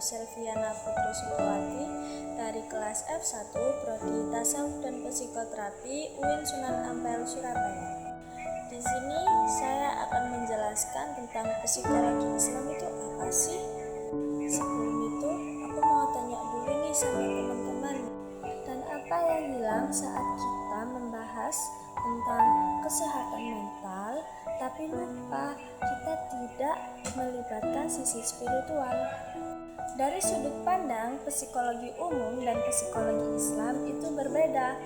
Selviana Putri Suliwati dari kelas F1 Prodi Tasawuf dan Psikoterapi UIN Sunan Ampel, Surabaya. Di sini saya akan menjelaskan tentang psikologi Islam itu apa sih? Sebelum itu, aku mau tanya dulu nih sama teman-teman. Dan apa yang hilang saat kita membahas tentang kesehatan mental, tapi lupa kita tidak melibatkan sisi spiritual. Dari sudut pandang psikologi umum dan psikologi Islam itu berbeda.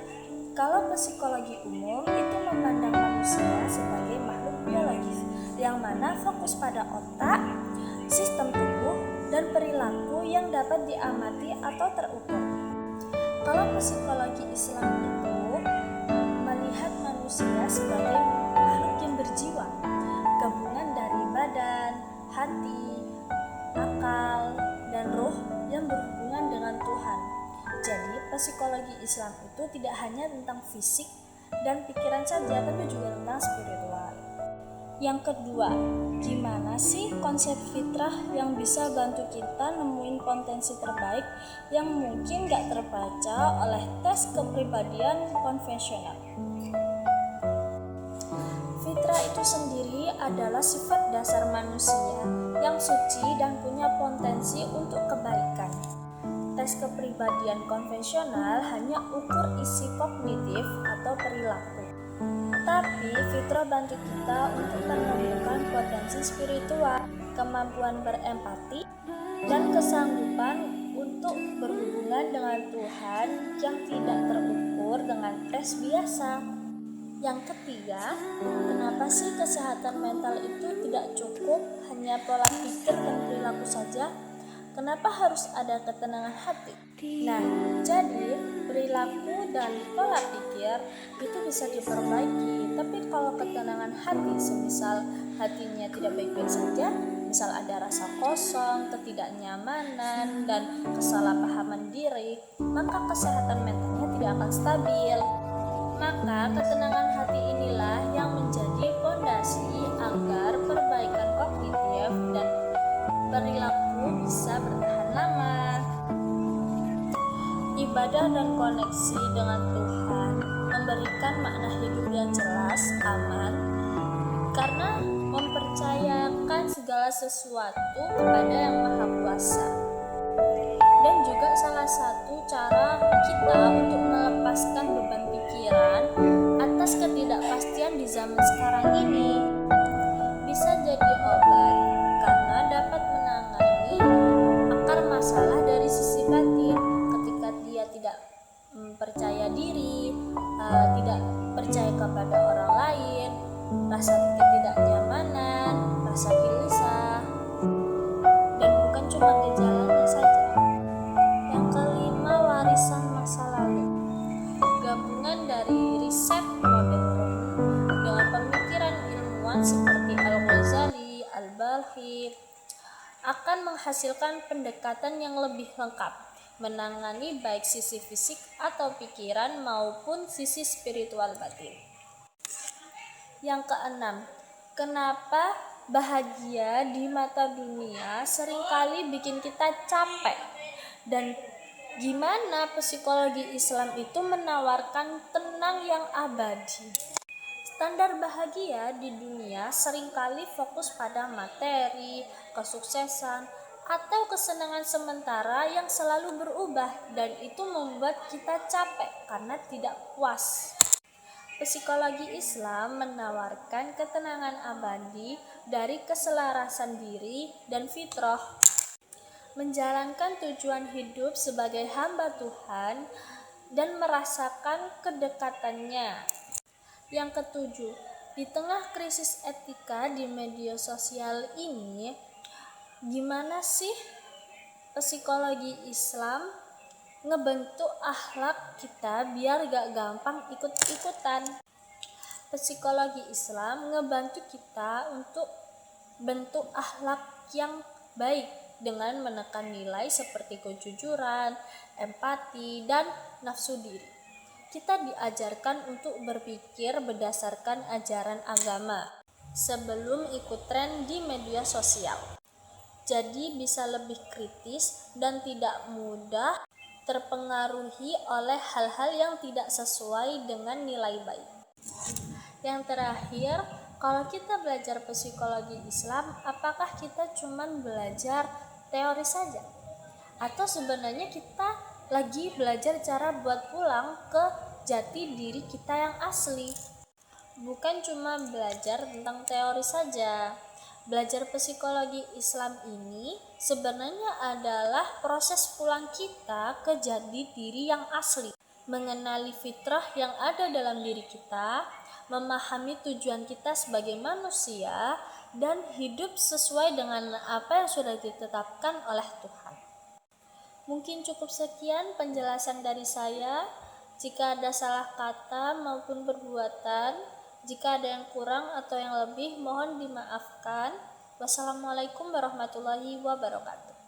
Kalau psikologi umum itu memandang manusia sebagai makhluk biologis, yang mana fokus pada otak, sistem tubuh, dan perilaku yang dapat diamati atau terukur. Kalau psikologi Islam itu melihat manusia sebagai makhluk yang berjiwa, gabungan dari badan, hati, akal, dan roh yang berhubungan dengan Tuhan. Jadi psikologi Islam itu tidak hanya tentang fisik dan pikiran saja, tapi juga tentang spiritual. Yang kedua, gimana sih konsep fitrah yang bisa bantu kita nemuin potensi terbaik yang mungkin gak terbaca oleh tes kepribadian konvensional? Fitrah itu sendiri adalah sifat dasar manusia yang suci dan punya potensi untuk kebaikan. Tes kepribadian konvensional hanya ukur isi kognitif atau perilaku. Tapi fitrah bantu kita untuk menemukan potensi spiritual, kemampuan berempati, dan kesanggupan untuk berhubungan dengan Tuhan yang tidak terukur dengan tes biasa. Yang ketiga, kenapa sih kesehatan mental itu tidak cukup hanya pola pikir dan perilaku saja? Kenapa harus ada ketenangan hati? Nah, jadi perilaku dan pola pikir itu bisa diperbaiki. Tapi kalau ketenangan hati, semisal hatinya tidak baik-baik saja, misal ada rasa kosong, ketidaknyamanan, dan kesalahpahaman diri, maka kesehatan mentalnya tidak akan stabil. Maka ketenangan hati inilah yang menjadi fondasi agar perbaikan kognitif dan perilaku bisa bertahan lama. Ibadah dan koneksi dengan Tuhan memberikan makna hidup yang jelas, aman, karena mempercayakan segala sesuatu kepada Yang Maha Kuasa. Dan juga salah satu cara kita untuk melepaskan beban pikiran atas ketidakpastian di zaman sekarang ini. Bisa jadi obat karena dapat menangani akar masalah dari sisi batin. Ketika dia tidak percaya diri, tidak percaya kepada orang lain, rasa ketidaknyamanan, rasa gelisah, dan bukan cuma gejalanya saja. Yang kelima, warisan masa lalu. Gabungan dari riset modern dengan pemikiran ilmuwan seperti Al-Ghazali, Al-Balkhi akan menghasilkan pendekatan yang lebih lengkap, menangani baik sisi fisik atau pikiran maupun sisi spiritual batin. Yang keenam, kenapa bahagia di mata dunia seringkali bikin kita capek? Dan gimana psikologi Islam itu menawarkan tenang yang abadi? Standar bahagia di dunia seringkali fokus pada materi, kesuksesan, atau kesenangan sementara yang selalu berubah, dan itu membuat kita capek karena tidak puas. Psikologi Islam menawarkan ketenangan abadi dari keselarasan diri dan fitrah, menjalankan tujuan hidup sebagai hamba Tuhan dan merasakan kedekatannya. Yang ketujuh, di tengah krisis etika di media sosial ini, gimana sih psikologi Islam ngebentuk akhlak kita biar gak gampang ikut-ikutan? Psikologi Islam ngebantu kita untuk bentuk akhlak yang baik dengan menekan nilai seperti kejujuran, empati, dan nafsu diri. Kita diajarkan untuk berpikir berdasarkan ajaran agama sebelum ikut tren di media sosial. jadi bisa lebih kritis dan tidak mudah terpengaruhi oleh hal-hal yang tidak sesuai dengan nilai baik. Yang terakhir, kalau kita belajar psikologi Islam, apakah kita cuma belajar teori saja? Atau sebenarnya kita lagi belajar cara buat pulang ke jati diri kita yang asli? Bukan cuma belajar tentang teori saja. Belajar psikologi Islam ini sebenarnya adalah proses pulang kita ke jati diri yang asli, mengenali fitrah yang ada dalam diri kita, memahami tujuan kita sebagai manusia, dan hidup sesuai dengan apa yang sudah ditetapkan oleh Tuhan. Mungkin cukup sekian penjelasan dari saya. Jika ada salah kata maupun perbuatan, jika ada yang kurang atau yang lebih, mohon dimaafkan. Wassalamualaikum warahmatullahi wabarakatuh.